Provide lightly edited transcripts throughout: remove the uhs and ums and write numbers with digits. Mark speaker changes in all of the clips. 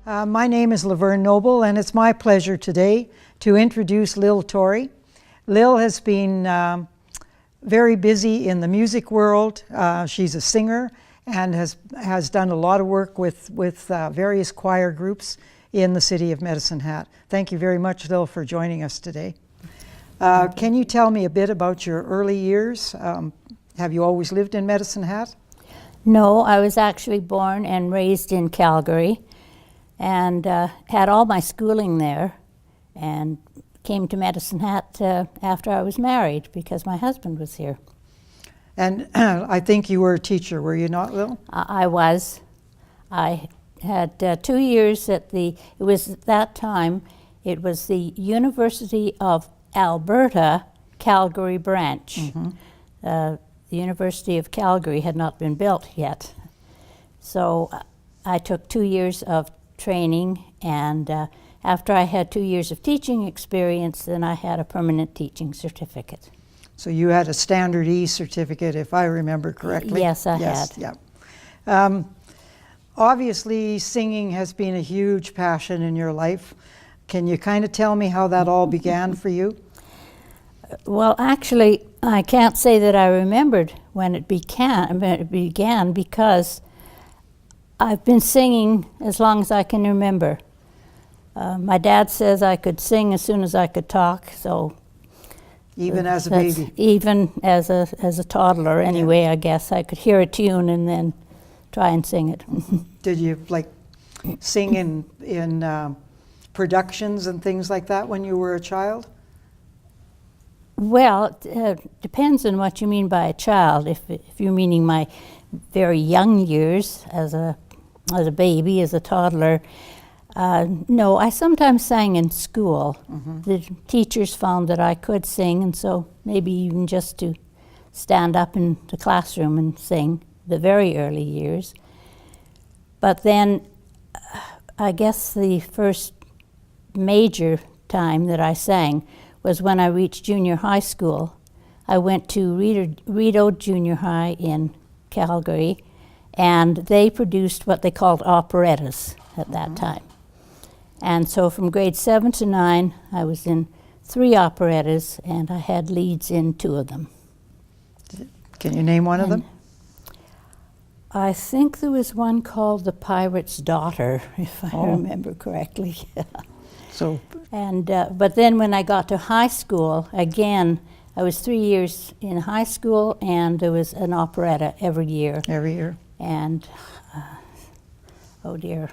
Speaker 1: My name is LaVerne Noble, and it's my pleasure today to introduce Lil Torrie. Lil has been very busy in the music world. She's a singer and has done a lot of work with various choir groups in the city of Medicine Hat. Thank you very much, Lil, for joining us today. Can you tell me a bit about your early years? Have you always lived in Medicine Hat?
Speaker 2: No, I was actually born and raised in Calgary and had all my schooling there and came to Medicine Hat after I was married because my husband was here.
Speaker 1: And I think you were a teacher, were you not, Lil?
Speaker 2: I was. I had 2 years at it was at that time, it was the University of Alberta Calgary branch.
Speaker 1: Mm-hmm.
Speaker 2: The University of Calgary had not been built yet. So I took 2 years of training, and after I had 2 years of teaching experience, then I had a permanent teaching certificate.
Speaker 1: So you had a Standard E certificate, if I remember correctly.
Speaker 2: Yes, I had.
Speaker 1: Yeah. Obviously, singing has been a huge passion in your life. Can you kind of tell me how that all began for you?
Speaker 2: Well, actually, I can't say that I remembered when it began because I've been singing as long as I can remember. My dad says I could sing as soon as I could talk, so
Speaker 1: even as a baby?
Speaker 2: Even as a toddler, anyway. Yeah. I guess I could hear a tune and then try and sing it.
Speaker 1: Did you sing in productions and things like that when you were a child?
Speaker 2: Well, it depends on what you mean by a child. If you're meaning my very young years as a baby, as a toddler, no, I sometimes sang in school. Mm-hmm. The teachers found that I could sing, and so maybe even just to stand up in the classroom and sing the very early years. But then I guess the first major time that I sang was when I reached junior high school. I went to Rideau Junior High in Calgary, and they produced what they called operettas at that time. And so from grade 7 to 9, I was in 3 operettas, and I had leads in 2 of them.
Speaker 1: Can you name one of them?
Speaker 2: I think there was one called The Pirate's Daughter, if I remember correctly. But then when I got to high school, again, I was 3 years in high school, and there was an operetta every year.
Speaker 1: Every year.
Speaker 2: And, oh dear,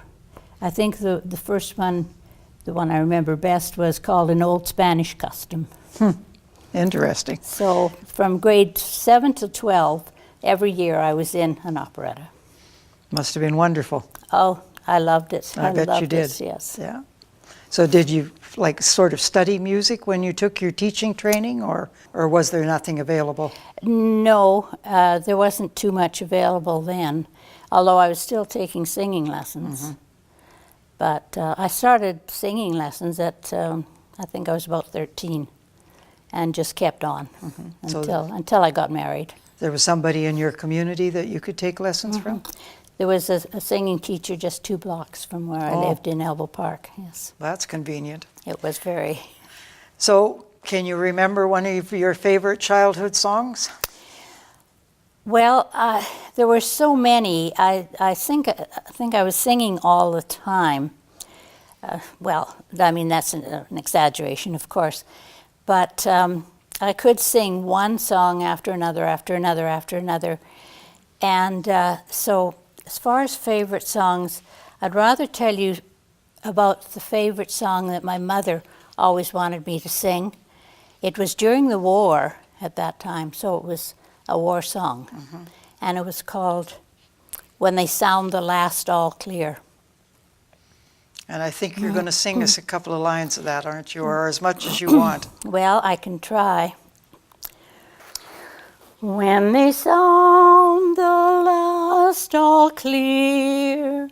Speaker 2: I think the first one, the one I remember best, was called An Old Spanish Custom.
Speaker 1: Interesting.
Speaker 2: So from grade 7 to 12, every year I was in an operetta.
Speaker 1: Must have been wonderful.
Speaker 2: Oh, I loved it.
Speaker 1: I bet you did.
Speaker 2: Yes.
Speaker 1: Yeah. So did you sort of study music when you took your teaching training, or was there nothing available?
Speaker 2: No, there wasn't too much available then, although I was still taking singing lessons. Mm-hmm. But I started singing lessons at, I think I was about 13, and just kept on until I got married.
Speaker 1: There was somebody in your community that you could take lessons from?
Speaker 2: There was a singing teacher just 2 blocks from where I lived in Elbow Park, yes.
Speaker 1: That's convenient.
Speaker 2: It was very.
Speaker 1: So, can you remember one of your favorite childhood songs?
Speaker 2: Well, there were so many. I think I was singing all the time. Well, I mean, that's an exaggeration, of course. But I could sing one song after another, after another, after another. And so as far as favorite songs, I'd rather tell you about the favorite song that my mother always wanted me to sing. It was during the war at that time, so it was a war song. Mm-hmm. And it was called When They Sound the Last All Clear.
Speaker 1: And I think you're going to sing us a couple of lines of that, aren't you? Or as much as you want.
Speaker 2: Well, I can try. When they sound the last all clear,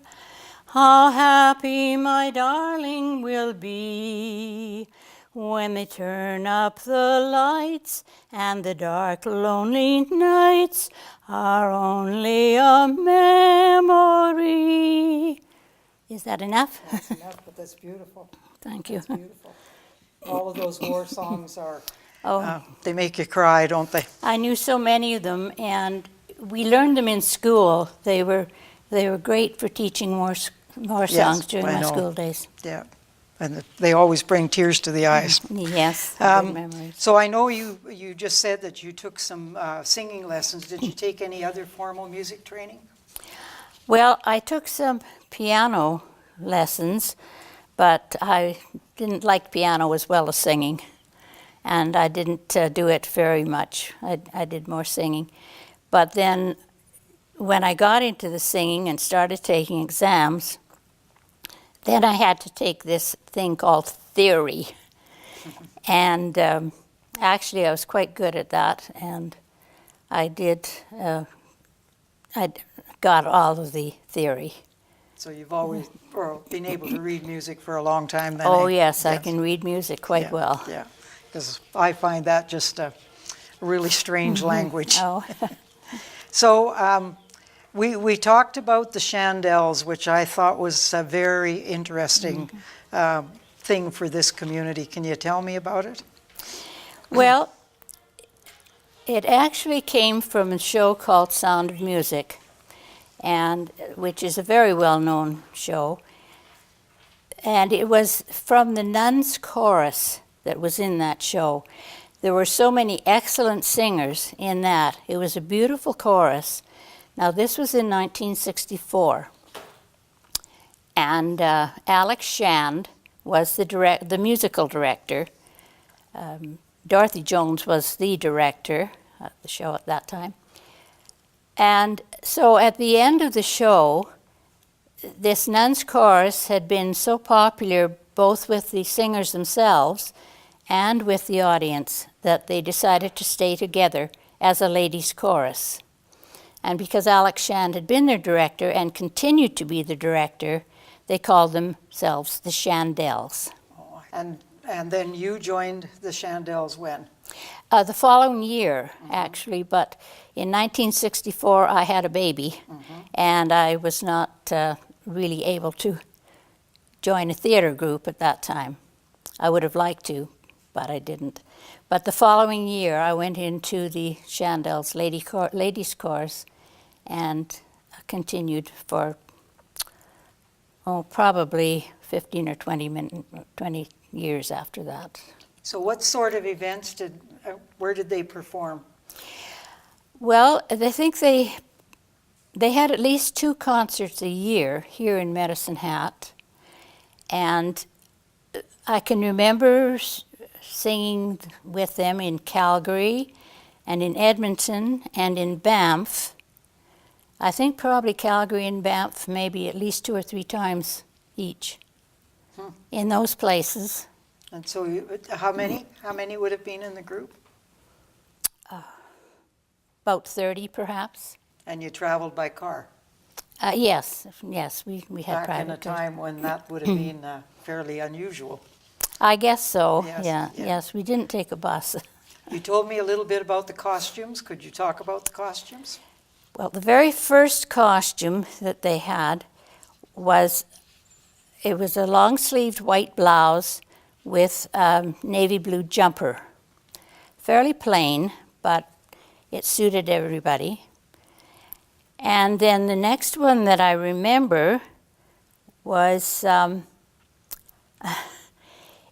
Speaker 2: how happy my darling will be. When they turn up the lights and the dark lonely nights are only a memory. Is that enough?
Speaker 1: That's enough, but that's beautiful.
Speaker 2: Thank you.
Speaker 1: That's beautiful. All of those war songs are,
Speaker 2: Oh,
Speaker 1: they make you cry, don't they?
Speaker 2: I knew so many of them, and we learned them in school. They were great for teaching more songs during
Speaker 1: I
Speaker 2: my
Speaker 1: know.
Speaker 2: school days.
Speaker 1: Yeah, and they always bring tears to the eyes.
Speaker 2: Yes, good memories.
Speaker 1: So I know you just said that you took some singing lessons. Did you take any other formal music training?
Speaker 2: Well, I took some piano lessons, but I didn't like piano as well as singing, and I didn't do it very much. I did more singing. But then when I got into the singing and started taking exams, then I had to take this thing called theory. And actually I was quite good at that, and I got all of the theory.
Speaker 1: So you've always been able to read music for a long time then?
Speaker 2: Oh
Speaker 1: eh?
Speaker 2: yes, I can read music quite well.
Speaker 1: Yeah, because I find that just a really strange language.
Speaker 2: Oh.
Speaker 1: So we talked about the chandelles, which I thought was a very interesting thing for this community. Can you tell me about it?
Speaker 2: Well, it actually came from a show called Sound of Music, and which is a very well-known show. And it was from the nuns' chorus that was in that show. There were so many excellent singers in that. It was a beautiful chorus. Now, this was in 1964. And Alex Shand was the musical director. Dorothy Jones was the director of the show at that time. And so at the end of the show, this nuns' chorus had been so popular both with the singers themselves and with the audience that they decided to stay together as a ladies' chorus. And because Alex Shand had been their director and continued to be the director, they called themselves the Chandelles.
Speaker 1: Oh, and then you joined the chandelles when?
Speaker 2: The following year, actually, but in 1964 I had a baby, and I was not really able to join a theater group at that time. I would have liked to, but I didn't. But the following year I went into the Chandelles ladies' chorus and continued for probably 15 or 20 years after that.
Speaker 1: So what sort of events where did they perform?
Speaker 2: Well, I think they had at least 2 concerts a year here in Medicine Hat, and I can remember singing with them in Calgary and in Edmonton and in Banff. I think probably Calgary and Banff maybe at least 2 or 3 times each in those places.
Speaker 1: And so how many would have been in the group?
Speaker 2: About 30 perhaps.
Speaker 1: And you traveled by car?
Speaker 2: Yes, we had
Speaker 1: Back in a
Speaker 2: private.
Speaker 1: time when that would have been fairly unusual.
Speaker 2: I guess so,
Speaker 1: Yes,
Speaker 2: yes, we didn't take a bus.
Speaker 1: You told me a little bit about the costumes. Could you talk about the costumes?
Speaker 2: Well, the very first costume that they had was a long-sleeved white blouse with navy blue jumper. Fairly plain, but it suited everybody. And then the next one that I remember was,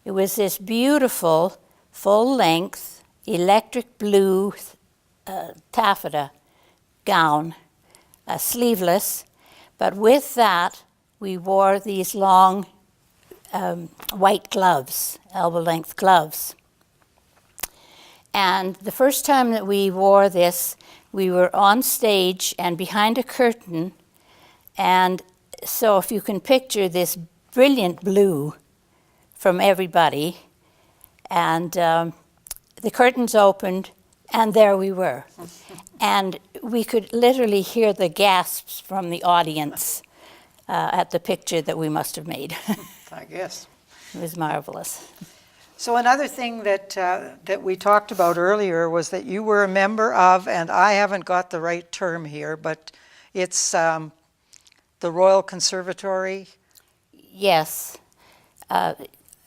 Speaker 2: it was this beautiful, full-length, electric blue taffeta gown, sleeveless, but with that we wore these long white gloves, elbow-length gloves. And the first time that we wore this, we were on stage and behind a curtain, and so if you can picture this brilliant blue from everybody, and the curtains opened, and there we were. And we could literally hear the gasps from the audience at the picture that we must have made.
Speaker 1: I guess.
Speaker 2: It was marvelous.
Speaker 1: So another thing that we talked about earlier was that you were a member of, and I haven't got the right term here, but it's the Royal Conservatory
Speaker 2: Yes.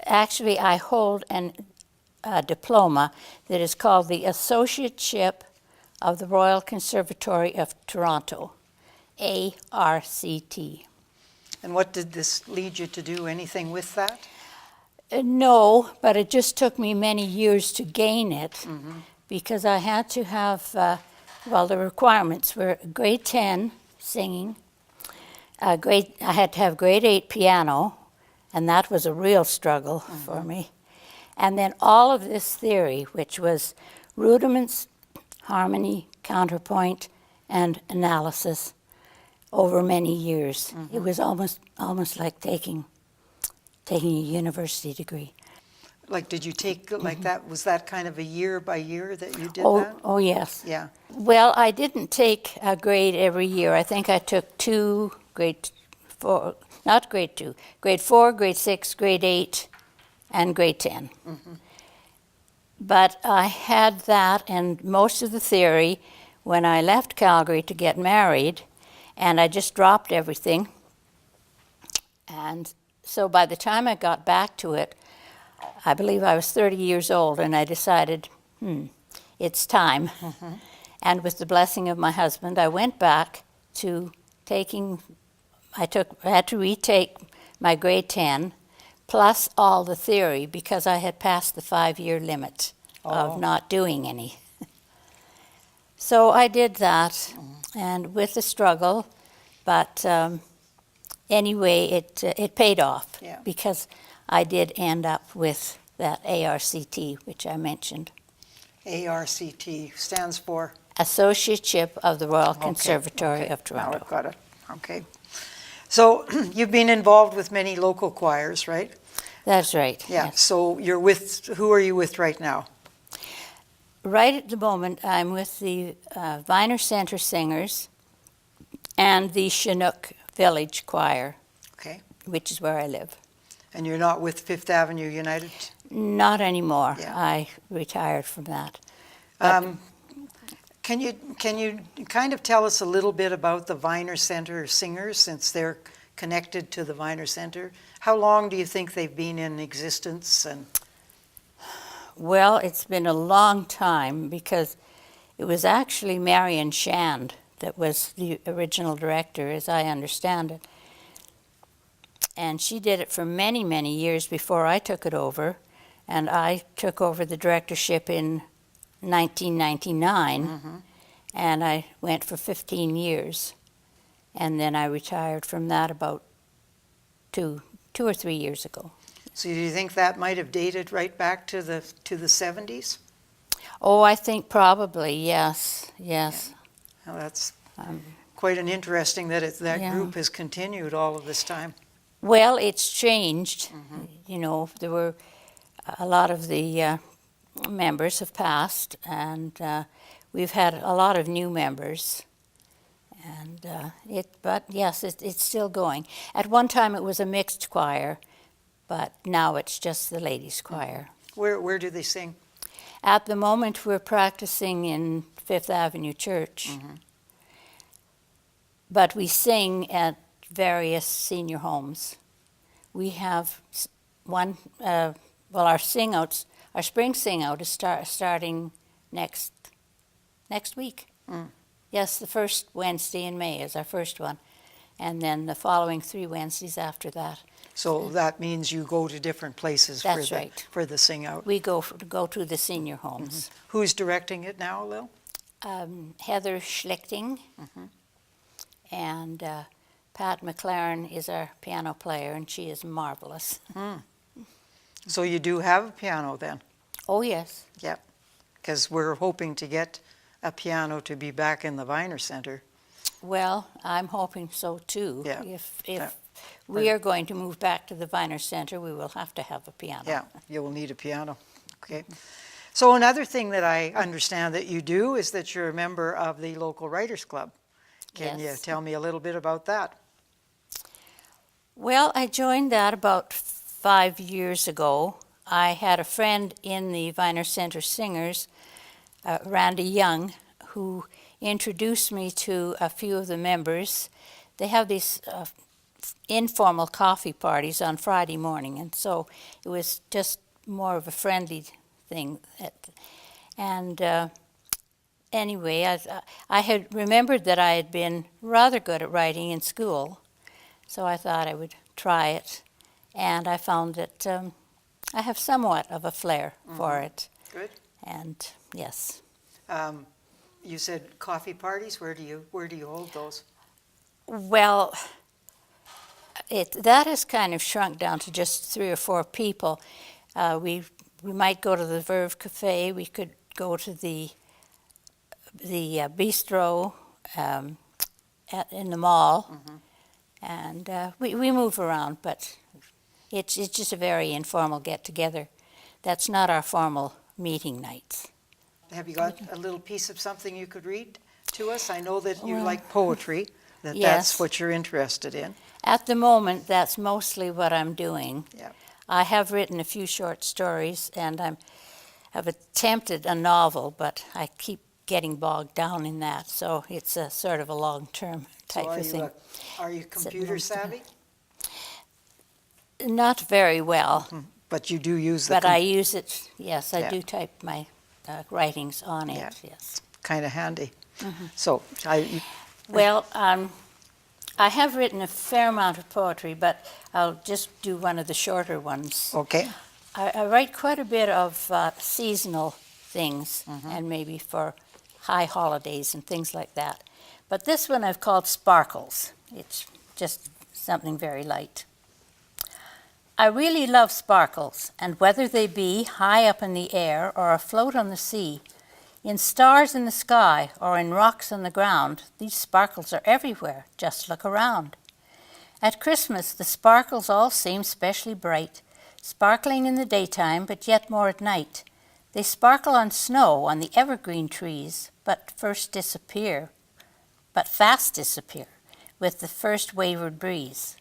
Speaker 2: Actually, I hold a diploma that is called the Associateship of the Royal Conservatory of Toronto, ARCT.
Speaker 1: And what did this lead you to do? Anything with that?
Speaker 2: No, but it just took me many years to gain it because I had to have, the requirements were grade 10 singing, I had to have grade 8 piano, and that was a real struggle for me. And then all of this theory, which was rudiments, harmony, counterpoint, and analysis over many years. It was almost like taking a university degree.
Speaker 1: Like, did you take like that? Was that kind of a year by year that you did
Speaker 2: Oh,
Speaker 1: that?
Speaker 2: oh yes.
Speaker 1: Yeah.
Speaker 2: Well, I didn't take a grade every year. I think I took 2, grade 4, not grade 2, grade 4, grade 6, grade 8, and grade 10. But I had that and most of the theory when I left Calgary to get married, and I just dropped everything. And so by the time I got back to it, I believe I was 30 years old, and I decided, it's time. And with the blessing of my husband, I went back to I had to retake my grade 10, plus all the theory, because I had passed the 5-year limit of not doing any. So I did that, and with the struggle, but anyway, it paid off, because I did end up with that ARCT, which I mentioned.
Speaker 1: ARCT stands for?
Speaker 2: Associateship of the Royal Conservatory of
Speaker 1: Now
Speaker 2: Toronto.
Speaker 1: I've got it. Okay. So you've been involved with many local choirs, right?
Speaker 2: That's right.
Speaker 1: Yeah.
Speaker 2: Yes.
Speaker 1: So who are you with right now?
Speaker 2: Right at the moment, I'm with the Viner Centre Singers and the Chinook Village Choir,
Speaker 1: Okay.
Speaker 2: which is where I live.
Speaker 1: And you're not with Fifth Avenue United?
Speaker 2: Not anymore.
Speaker 1: Yeah.
Speaker 2: I retired from that.
Speaker 1: Can you kind of tell us a little bit about the Viner Centre Singers, since they're connected to the Viner Centre? How long do you think they've been in existence? And
Speaker 2: Well, it's been a long time, because it was actually Marion Shand that was the original director, as I understand it. And she did it for many, many years before I took it over. And I took over the directorship in 1999, and I went for 15 years. And then I retired from that about two or 3 years ago.
Speaker 1: so do you think that might have dated right back to the 70s?
Speaker 2: Oh, I think probably, yes.
Speaker 1: Well, that's quite an interesting that that
Speaker 2: Yeah.
Speaker 1: group has continued all of this time.
Speaker 2: Well, it's changed. You know, there were a lot of the members have passed, and we've had a lot of new members. And but yes, it's still going. At one time, it was a mixed choir, but now it's just the ladies' choir.
Speaker 1: Where do they sing?
Speaker 2: At the moment, we're practicing in Fifth Avenue Church, but we sing at various senior homes. We have one. Our sing-outs, our spring sing-out is starting next week. Yes, the first Wednesday in May is our first one, and then the following 3 Wednesdays after that.
Speaker 1: So that means you go to different places
Speaker 2: That's right.
Speaker 1: for the sing-out.
Speaker 2: We go to the senior homes.
Speaker 1: Who's directing it now, Lil?
Speaker 2: Heather Schlichting and Pat McLaren is our piano player, and she is marvelous.
Speaker 1: So you do have a piano then?
Speaker 2: Oh, yes.
Speaker 1: Yeah, because we're hoping to get a piano to be back in the Viner Centre.
Speaker 2: Well, I'm hoping so too.
Speaker 1: Yeah.
Speaker 2: If we are going to move back to the Viner Centre, we will have to have a piano.
Speaker 1: Yeah, you will need a piano. Okay. So another thing that I understand that you do is that you're a member of the local Writers Club. Can you
Speaker 2: Yes.
Speaker 1: tell me a little bit about that?
Speaker 2: Well, I joined that about 5 years ago. I had a friend in the Viner Centre Singers, Randy Young, who introduced me to a few of the members. They have these informal coffee parties on Friday morning, and so it was just more of a friendly thing. And anyway, I had remembered that I had been rather good at writing in school, so I thought I would try it, and I found that I have somewhat of a flair for it.
Speaker 1: Good.
Speaker 2: And yes.
Speaker 1: You said coffee parties. Where do you hold those?
Speaker 2: Well, that has kind of shrunk down to just 3 or 4 people. We might go to the Verve Cafe. We could go to the bistro in the mall, and we move around. But it's just a very informal get-together. That's not our formal meeting nights.
Speaker 1: Have you got a little piece of something you could read to us? I know that you
Speaker 2: Well,
Speaker 1: like poetry, that's
Speaker 2: yes.
Speaker 1: what you're interested in.
Speaker 2: At the moment, that's mostly what I'm doing.
Speaker 1: Yeah.
Speaker 2: I have written a few short stories, and have attempted a novel, but I keep getting bogged down in that, so it's a sort of a long-term type of thing.
Speaker 1: Are you computer savvy?
Speaker 2: Not very well,
Speaker 1: But you do use the
Speaker 2: but I use it, yes, I
Speaker 1: Yeah.
Speaker 2: do type my writings on it,
Speaker 1: Yeah.
Speaker 2: yes.
Speaker 1: kind of handy. So
Speaker 2: Well, I have written a fair amount of poetry, but I'll just do one of the shorter ones.
Speaker 1: okay.
Speaker 2: I write quite a bit of seasonal things, and maybe for high holidays and things like that. But this one I've called Sparkles. It's just something very light. I really love sparkles, and whether they be high up in the air or afloat on the sea, in stars in the sky or in rocks on the ground, these sparkles are everywhere. Just look around. At Christmas, the sparkles all seem specially bright, sparkling in the daytime, but yet more at night. They sparkle on snow on the evergreen trees, but fast disappear with the first wayward breeze.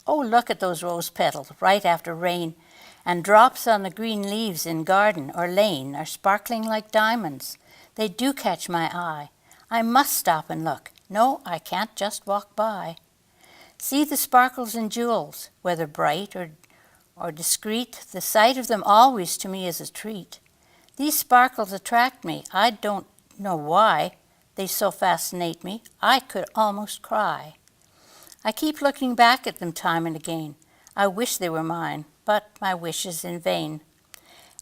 Speaker 2: Oh, look at those rose petals right after rain, and drops on the green leaves in garden or lane are sparkling like diamonds. They do catch my eye. I must stop and look. No, I can't just walk by. See the sparkles and jewels, whether bright or discreet, the sight of them always to me is a treat. These sparkles attract me. I don't know why. They so fascinate me, I could almost cry. I keep looking back at them time and again. I wish they were mine, but my wish is in vain.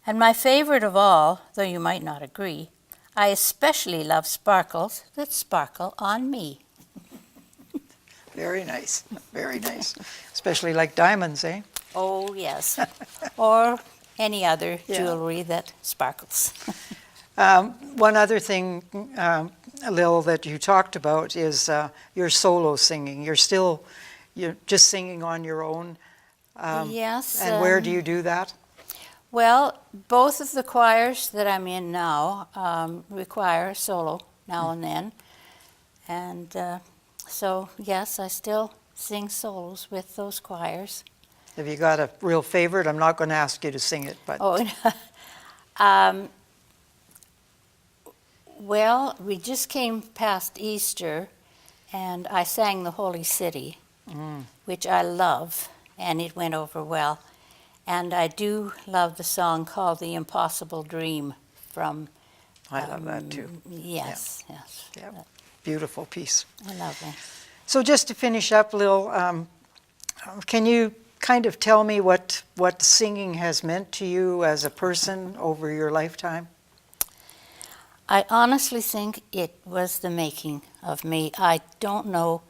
Speaker 2: And my favorite of all, though you might not agree, I especially love sparkles that sparkle on me.
Speaker 1: Very nice, very nice. Especially like diamonds, eh?
Speaker 2: Oh, yes. Or any other
Speaker 1: Yeah.
Speaker 2: jewelry that sparkles.
Speaker 1: One other thing, Lil, that you talked about is your solo singing. You're just singing on your own.
Speaker 2: Yes.
Speaker 1: And where do you do that?
Speaker 2: Well, both of the choirs that I'm in now require a solo now and then. And so, yes, I still sing solos with those choirs.
Speaker 1: Have you got a real favorite? I'm not going to ask you to sing it, but
Speaker 2: well, we just came past Easter, and I sang the Holy City, which I love, and it went over well. And I do love the song called The Impossible Dream from...
Speaker 1: I love that too.
Speaker 2: Yes.
Speaker 1: Yeah. Beautiful piece.
Speaker 2: I love it.
Speaker 1: So just to finish up, Lil, can you kind of tell me what singing has meant to you as a person over your lifetime?
Speaker 2: I honestly think it was the making of me. I don't know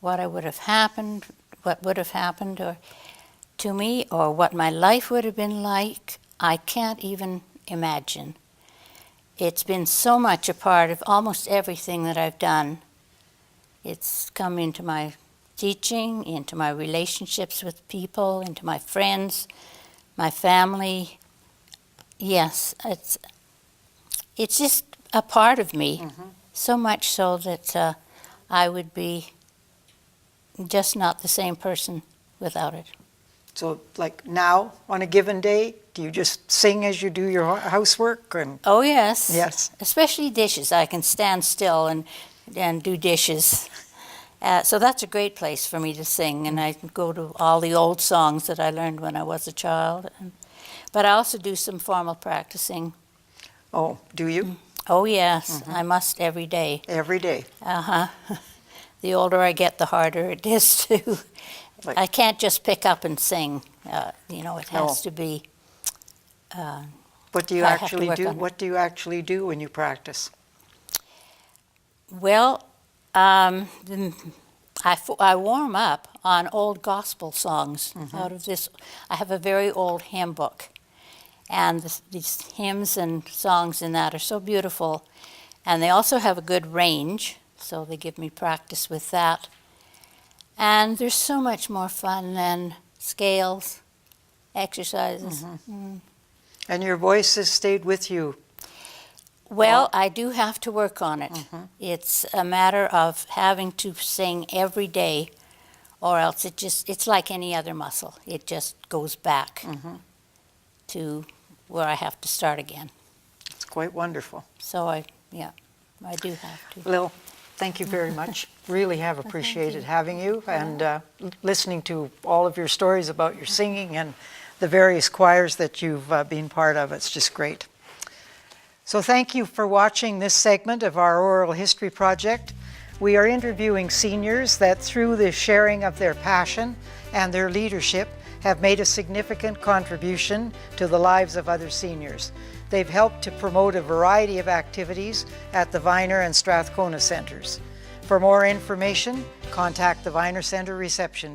Speaker 2: what would have happened to me or what my life would have been like. I can't even imagine. It's been so much a part of almost everything that I've done. It's come into my teaching, into my relationships with people, into my friends, my family. Yes, it's just a part of me, so much so that I would be just not the same person without it.
Speaker 1: So like now, on a given day, do you just sing as you do your housework?
Speaker 2: Oh, yes.
Speaker 1: Yes.
Speaker 2: Especially dishes. I can stand still and do dishes. So that's a great place for me to sing, and I can go to all the old songs that I learned when I was a child. But I also do some formal practicing.
Speaker 1: Oh, do you?
Speaker 2: Oh, yes, I must every day.
Speaker 1: Every day.
Speaker 2: Uh-huh. The older I get, the harder it is to.
Speaker 1: Like-
Speaker 2: I can't just pick up and sing. It
Speaker 1: No.
Speaker 2: has to be.
Speaker 1: What do you
Speaker 2: I have to
Speaker 1: actually
Speaker 2: work
Speaker 1: do?
Speaker 2: on it.
Speaker 1: What do you actually do when you practice?
Speaker 2: Well, I warm up on old gospel songs out of this. I have a very old hymn book, and these hymns and songs in that are so beautiful, and they also have a good range, so they give me practice with that. And there's so much more fun than scales, exercises.
Speaker 1: And your voice has stayed with you.
Speaker 2: Well, I do have to work on it. It's a matter of having to sing every day, or else it's like any other muscle. It just goes back to where I have to start again.
Speaker 1: It's quite wonderful.
Speaker 2: So I do have to.
Speaker 1: Lil, thank you very much. Really have appreciated having you and listening to all of your stories about your singing and the various choirs that you've been part of. It's just great. So thank you for watching this segment of our Oral History Project. We are interviewing seniors that through the sharing of their passion and their leadership have made a significant contribution to the lives of other seniors. They've helped to promote a variety of activities at the Viner and Strathcona Centres. For more information, contact the Viner Centre reception